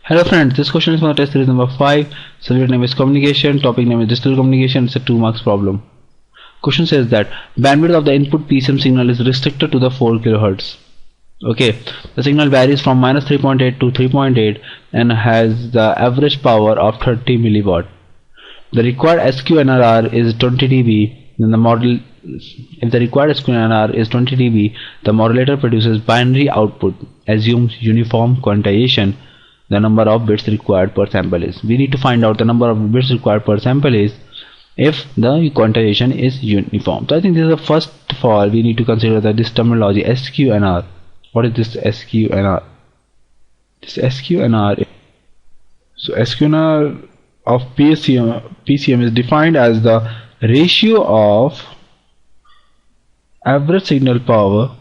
Hello friends, this question is for test series number 5. Subject name is communication, topic name is digital communication. It's a 2 marks problem. Question says that bandwidth of the input PCM signal is restricted to the 4 kHz. Okay, the signal varies from -3.8 to 3.8 and has the average power of 30 milliwatt. The required SQ&R is 20 dB. Then if the required SQ&R is 20 dB, the modulator produces binary output, assumes uniform quantization. The number of bits required per sample is. We need to find out the number of bits required per sample is if the quantization is uniform. So I think this is the first of all we need to consider that this terminology SQ&R. What is this SQ&R? This SQ&R. So SQ&R of PCM is defined as the ratio of average signal power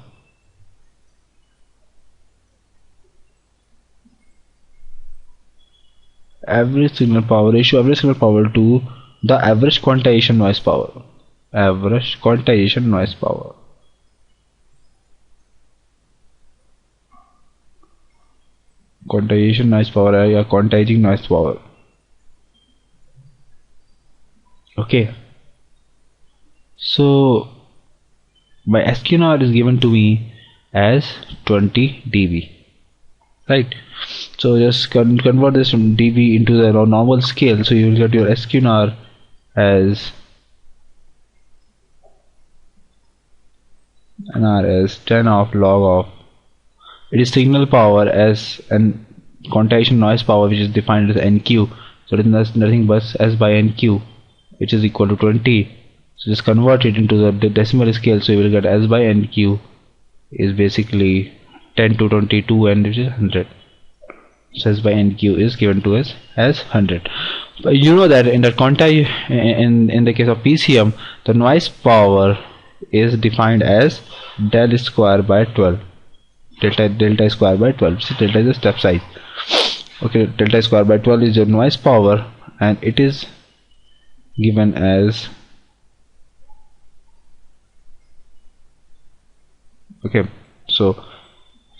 to the average quantization noise power. Quantizing noise power. Okay, so my SQ&R is given to me as 20 dB, right? So just convert this from dB into the normal scale, so you will get your SQ&R as 10 of log of, it is signal power as an quantization noise power, which is defined as NQ. So it is nothing but S by NQ, which is equal to 20. So just convert it into the decimal scale, so you will get S by NQ is basically 10 to 22, and which is 100. So S by NQ is given to us as 100. But you know that in the in the case of PCM, the noise power is defined as del square by 12. Delta square by 12. So delta is the step size. Okay, delta square by 12 is your noise power, and it is given as, okay, so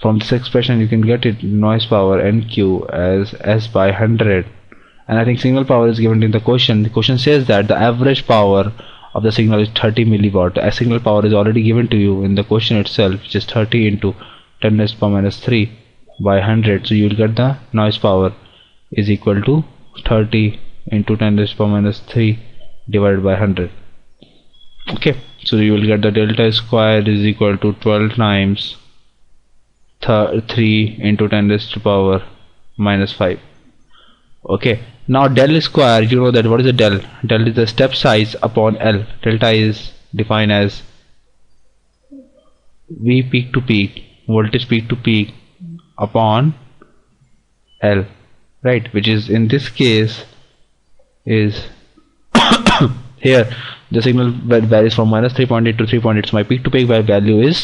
from this expression you can get it noise power NQ as S by 100. And I think signal power is given in the question. The question says that the average power of the signal is 30 milliwatt. The signal power is already given to you in the question itself, which is 30 into 10 raised to the minus 3 by 100. So you will get the noise power is equal to 30 into 10 raised to the minus 3 divided by 100. Okay, so you will get the delta square is equal to 12 times 3 into 10 raised to the power minus 5. Okay, now del square, you know that what is a del? Del is the step size upon L. Delta is defined as V peak to peak, voltage peak to peak upon L, right? Which is in this case is here the signal varies from -3.8 to 3.8. So my peak to peak value is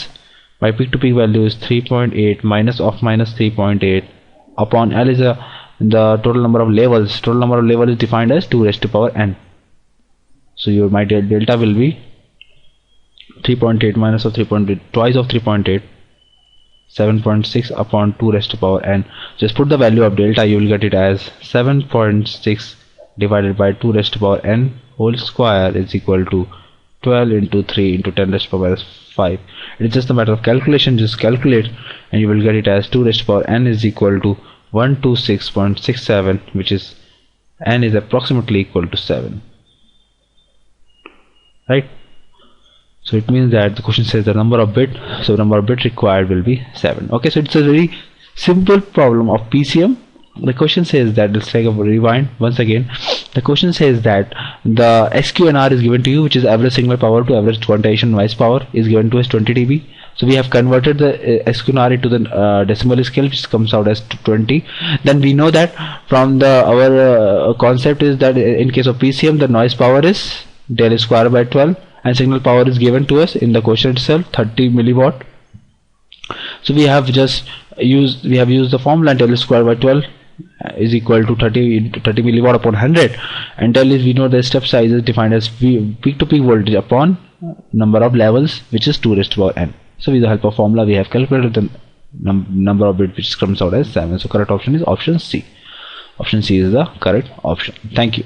3.8 minus of minus 3.8 upon L is the total number of levels. Total number of levels is defined as 2 raised to the power n. So my delta will be 3.8 minus of 3.8, twice of 3.8, 7.6 upon 2 raised to the power n. Just put the value of delta, you will get it as 7.6 divided by 2 raised to the power n whole square is equal to 12 into 3 into 10 raised to the power minus 5. It is just a matter of calculation. Just calculate and you will get it as 2 raised to the power n is equal to 126.67, which is n is approximately equal to 7, right? So it means that the question says the number of bit, so number of bit required will be 7. Okay, so it's a very simple problem of PCM. The question says that, let's take a rewind once again. The question says that the SQ&R is given to you, which is average signal power to average quantization noise power, is given to us 20 dB. So we have converted the SQ&R into the decimal scale, which comes out as 20. Then we know that from our concept is that in case of PCM, the noise power is del square by 12, and signal power is given to us in the question itself, 30 milliwatt. So we have used the formula del square by 12 is equal to 30 milliwatt upon 100, and del is, we know the step size is defined as peak to peak voltage upon number of levels, which is 2 raised to the power n. So with the help of formula we have calculated the number of bits, which comes out as 7. So correct option is option C. Option C is the correct option. Thank you.